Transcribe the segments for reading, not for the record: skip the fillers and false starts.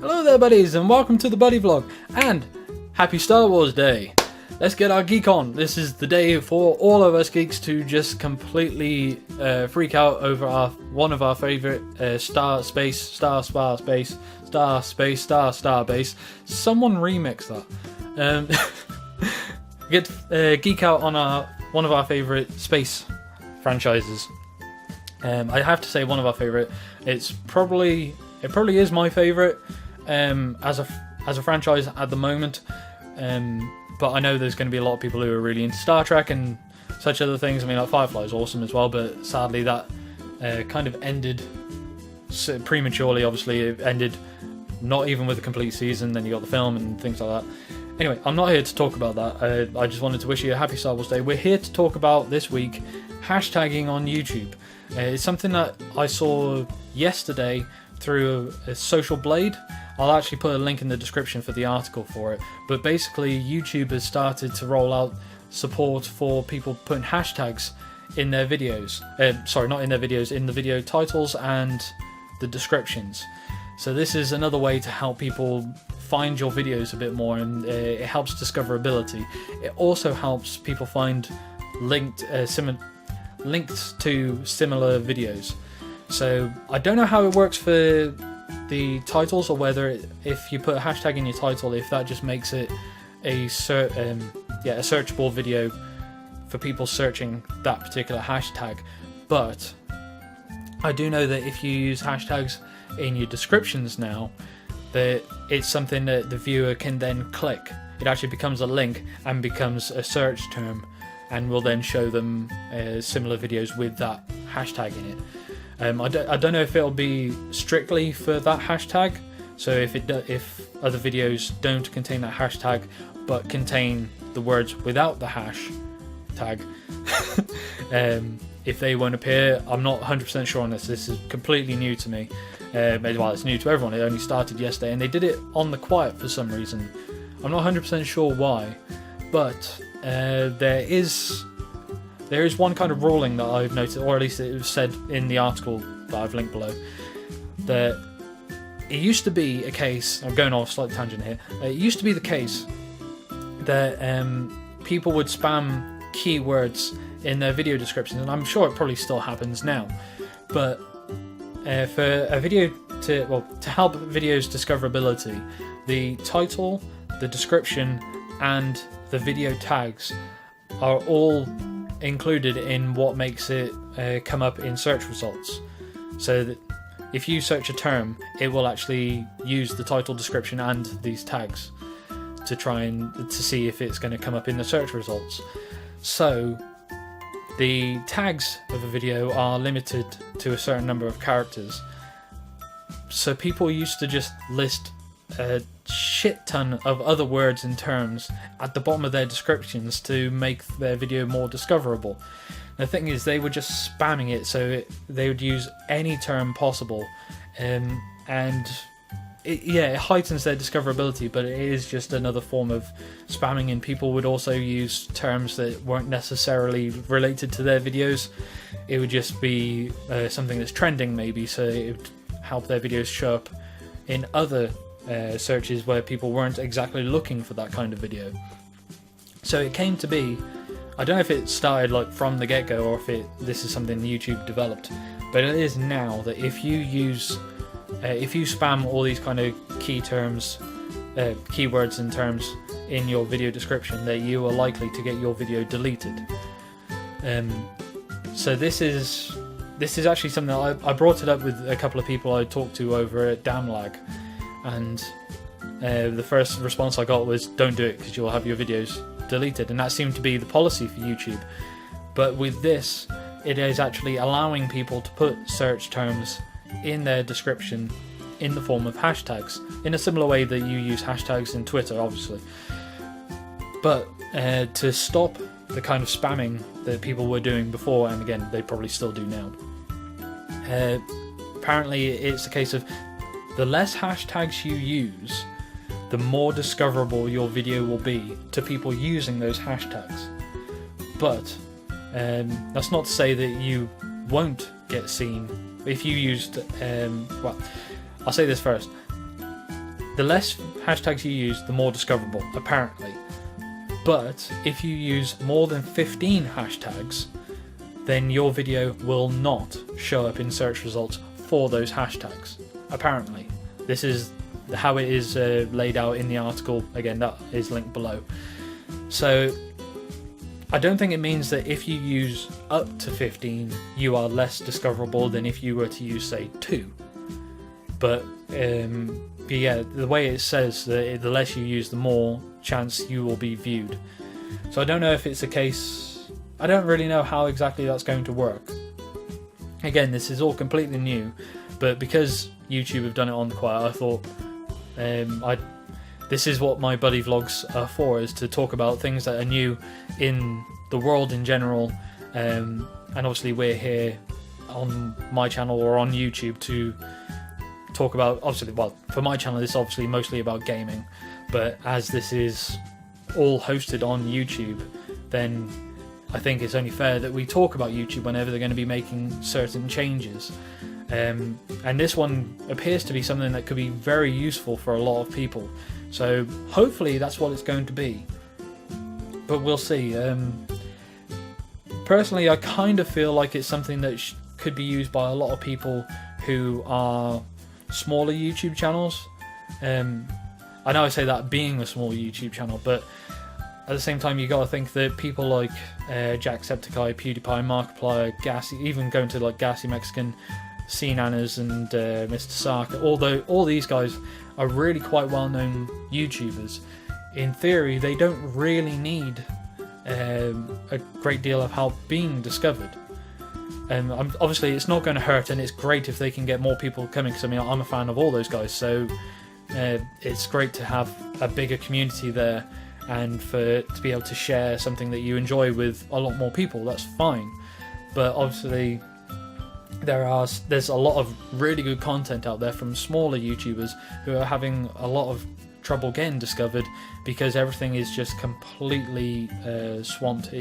Hello there, buddies, and welcome to the Buddy Vlog, and happy Star Wars Day. Let's get our geek on. This is the day for all of us geeks to just completely freak out over one of our favorite star base. Someone remix that. Geek out on one of our favorite space franchises. I have to say one of our favorite. It probably is my favorite as a franchise at the moment. But I know there's going to be a lot of people who are really into Star Trek and such other things. I mean, like Firefly is awesome as well, but sadly that kind of ended prematurely. Obviously, it ended not even with a complete season. Then you got the film and things like that. Anyway, I'm not here to talk about that. I just wanted to wish you a happy Star Wars Day. We're here to talk about this week hashtagging on YouTube. It's something that I saw yesterday through a Social Blade. I'll actually put a link in the description for the article for it. But basically, YouTube has started to roll out support for people putting hashtags in their videos. Sorry, not in their videos, in the video titles and the descriptions. So this is another way to help people find your videos a bit more, and it helps discoverability. It also helps people find linked to similar videos. So I don't know how it works for the titles, or whether if you put a hashtag in your title, if that just makes it a searchable video for people searching that particular hashtag. But I do know that if you use hashtags in your descriptions now, that it's something that the viewer can then click. It actually becomes a link and becomes a search term, and will then show them similar videos with that hashtag in it. I don't know if it'll be strictly for that hashtag. So if other videos don't contain that hashtag but contain the words without the hashtag, if they won't appear, I'm not 100% sure on this. This is completely new to me. Well, it's new to everyone. It only started yesterday, and they did it on the quiet for some reason. I'm not 100% sure why, but there is one kind of ruling that I've noticed, or at least it was said in the article that I've linked below, that it used to be a case, I'm going off a slight tangent here, it used to be the case that people would spam keywords in their video descriptions, and I'm sure it probably still happens now, but for a video to help videos discoverability, the title, the description, and the video tags are all included in what makes it come up in search results. So that if you search a term, it will actually use the title, description, and these tags to try and to see if it's going to come up in the search results. So the tags of a video are limited to a certain number of characters. So people used to just list a shit ton of other words and terms at the bottom of their descriptions to make their video more discoverable. The thing is, they were just spamming it, so they would use any term possible, and it heightens their discoverability, but it is just another form of spamming, and people would also use terms that weren't necessarily related to their videos. It would just be something that's trending maybe, so it would help their videos show up in other searches where people weren't exactly looking for that kind of video. So it came to be, I don't know if it started like from the get-go, or if this is something YouTube developed, but it is now that if you spam all these kind of key terms, keywords and terms in your video description, that you are likely to get your video deleted. So this is actually something I brought it up with a couple of people I talked to over at Damlag, and the first response I got was, don't do it because you'll have your videos deleted, and that seemed to be the policy for YouTube. But with this, it is actually allowing people to put search terms in their description in the form of hashtags, in a similar way that you use hashtags in Twitter, obviously. But to stop the kind of spamming that people were doing before, and again they probably still do now, apparently it's a case of the less hashtags you use, the more discoverable your video will be to people using those hashtags. But that's not to say that you won't get seen if you used, well, I'll say this first. the less hashtags you use, the more discoverable, apparently. But if you use more than 15 hashtags, then your video will not show up in search results for those hashtags, apparently. This is how it is laid out in the article. Again, that is linked below. So I don't think it means that if you use up to 15, you are less discoverable than if you were to use, say, 2. But yeah, the way it says that the less you use, the more chance you will be viewed. So I don't know if it's a case. I don't really know how exactly that's going to work. Again, this is all completely new, but because YouTube have done it on the quiet, I thought this is what my buddy vlogs are for, is to talk about things that are new in the world in general, and obviously we're here on my channel or on YouTube to talk about, obviously, well, for my channel this is obviously mostly about gaming, but as this is all hosted on YouTube, then I think it's only fair that we talk about YouTube whenever they're going to be making certain changes. And this one appears to be something that could be very useful for a lot of people. So hopefully that's what it's going to be. But we'll see. Personally, I kind of feel like it's something that could be used by a lot of people who are smaller YouTube channels. I know I say that being a small YouTube channel, but at the same time, you got to think that people like Jacksepticeye, PewDiePie, Markiplier, Gassy, even going to like Gassy Mexican, CNanners and Mr. Sark, although all these guys are really quite well-known YouTubers, in theory they don't really need a great deal of help being discovered. Obviously it's not going to hurt, and it's great if they can get more people coming, because I mean, I'm a fan of all those guys, so it's great to have a bigger community there, and to be able to share something that you enjoy with a lot more people. That's fine. But obviously there's a lot of really good content out there from smaller YouTubers who are having a lot of trouble getting discovered because everything is just completely swamped.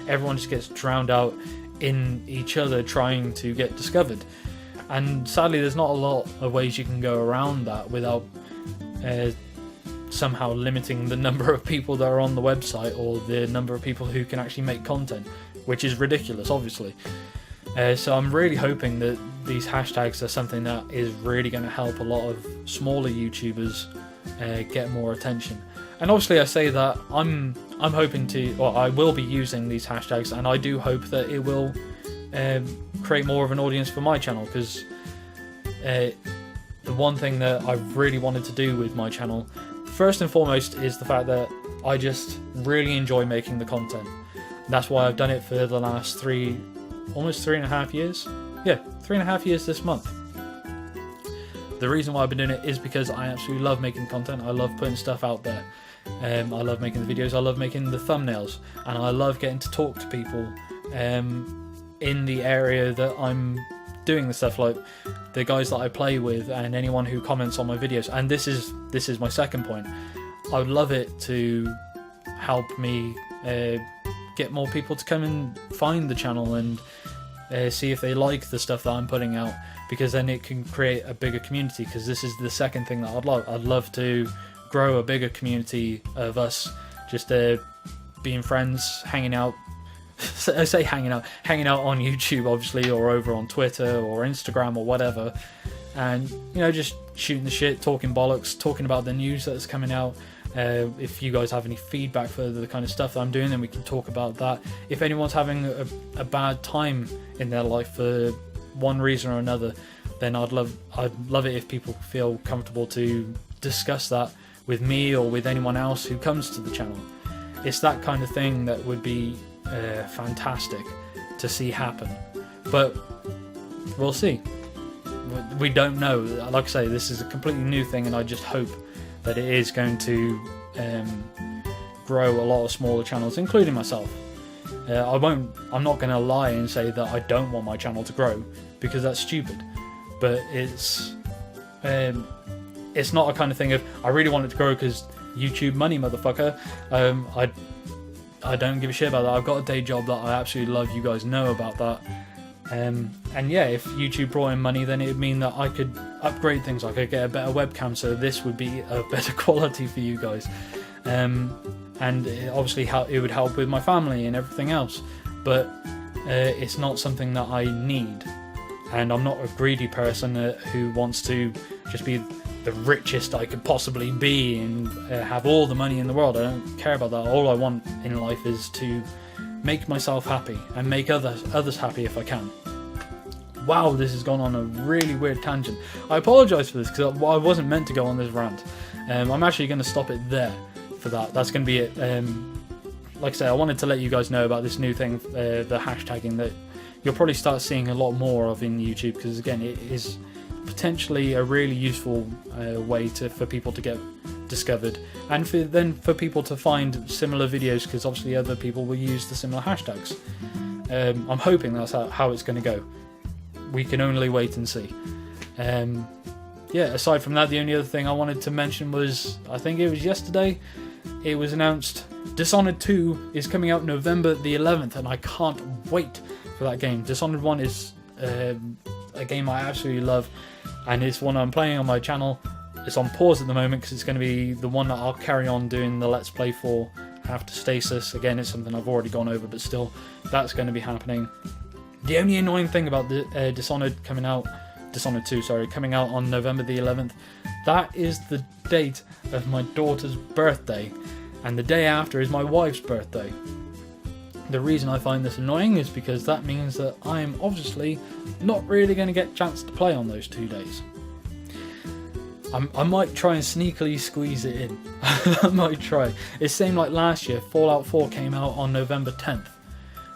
Everyone just gets drowned out in each other trying to get discovered, and sadly there's not a lot of ways you can go around that without somehow limiting the number of people that are on the website or the number of people who can actually make content, which is ridiculous, obviously. So I'm really hoping that these hashtags are something that is really going to help a lot of smaller YouTubers get more attention. And obviously I say that I'm hoping to, or I will be using these hashtags, and I do hope that it will create more of an audience for my channel, because the one thing that I really wanted to do with my channel, first and foremost, is the fact that I just really enjoy making the content. That's why I've done it for the last almost 3.5 years. Yeah, 3.5 years this month. The reason why I've been doing it is because I absolutely love making content. I love putting stuff out there. I love making the videos, I love making the thumbnails, and I love getting to talk to people in the area that I'm doing the stuff, like the guys that I play with and anyone who comments on my videos. And this is my second point. I would love it to help me get more people to come and find the channel and see if they like the stuff that I'm putting out, because then it can create a bigger community. Because this is the second thing that I'd love to grow a bigger community of us just being friends, hanging out. I say hanging out on YouTube, obviously, or over on Twitter or Instagram or whatever, and just shooting the shit, talking bollocks, talking about the news that's coming out. If you guys have any feedback for the kind of stuff that I'm doing, then we can talk about that. If anyone's having a bad time in their life for one reason or another, then I'd love it if people feel comfortable to discuss that with me or with anyone else who comes to the channel. It's that kind of thing that would be fantastic to see happen, but we'll see. We don't know. Like I say, this is a completely new thing, and I just hope that it is going to grow a lot of smaller channels, including myself. I'm not going to lie and say that I don't want my channel to grow, because that's stupid. But it's not a kind of thing of I really want it to grow because YouTube money, motherfucker. I don't give a shit about that. I've got a day job that I absolutely love. You guys know about that. And yeah, if YouTube brought in money, then it would mean that I could upgrade things. I could get a better webcam, so this would be a better quality for you guys. And obviously it would help with my family and everything else. But it's not something that I need. And I'm not a greedy person who wants to just be the richest I could possibly be and have all the money in the world. I don't care about that. All I want in life is to make myself happy and make others happy if I can. Wow, this has gone on a really weird tangent. I apologise for this because I wasn't meant to go on this rant. I'm actually going to stop it there for that. That's going to be it. Like I say, I wanted to let you guys know about this new thing, the hashtagging, that you'll probably start seeing a lot more of in YouTube, because again, it is potentially a really useful way for people to get discovered, and for people to find similar videos, because obviously other people will use the similar hashtags. I'm hoping that's how it's going to go. We can only wait and see. Yeah, aside from that, the only other thing I wanted to mention was, I think it was yesterday, it was announced Dishonored 2 is coming out November the 11th, and I can't wait for that game. Dishonored 1 is a game I absolutely love, and it's one I'm playing on my channel. It's on pause at the moment because it's going to be the one that I'll carry on doing the Let's Play for after Stasis. Again, it's something I've already gone over, but still, that's going to be happening. The only annoying thing about the Dishonored 2, coming out on November the 11th, that is the date of my daughter's birthday, and the day after is my wife's birthday. The reason I find this annoying is because that means that I'm obviously not really going to get a chance to play on those 2 days. I might try and sneakily squeeze it in. I might try. It's same like last year, Fallout 4 came out on November 10th,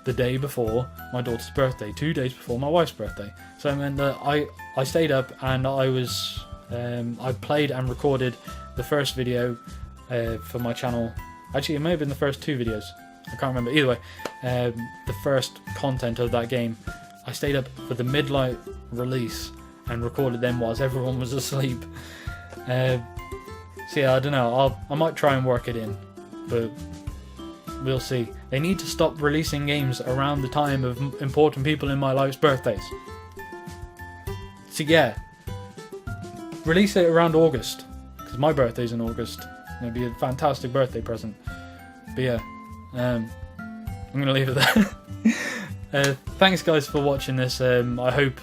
the day before my daughter's birthday, 2 days before my wife's birthday. So it meant that I stayed up and I played and recorded the first video for my channel. Actually, it may have been the first 2 videos. I can't remember. Either way, the first content of that game, I stayed up for the midnight release and recorded them whilst everyone was asleep. So yeah, I don't know. I might try and work it in, but we'll see. They need to stop releasing games around the time of important people in my life's birthdays. So yeah, release it around August, because my birthday's in August. It'll be a fantastic birthday present. But yeah, I'm gonna leave it there. Thanks guys for watching this. I hope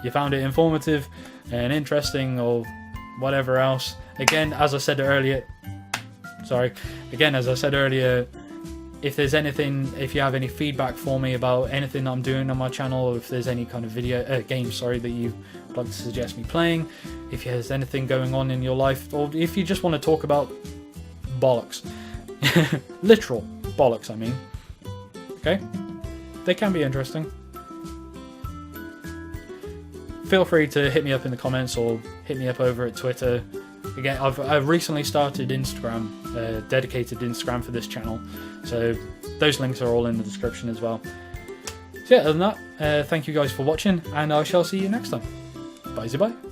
you found it informative and interesting, or whatever else. Again, as I said earlier, if there's anything, if you have any feedback for me about anything that I'm doing on my channel, or if there's any kind of game that you'd like to suggest me playing, if there's anything going on in your life, or if you just want to talk about bollocks, literal bollocks, I mean, okay, they can be interesting. Feel free to hit me up in the comments or hit me up over at Twitter. Again, I've recently started Instagram, dedicated Instagram for this channel, so those links are all in the description as well. So yeah, other than that, thank you guys for watching, and I shall see you next time. Bye-bye.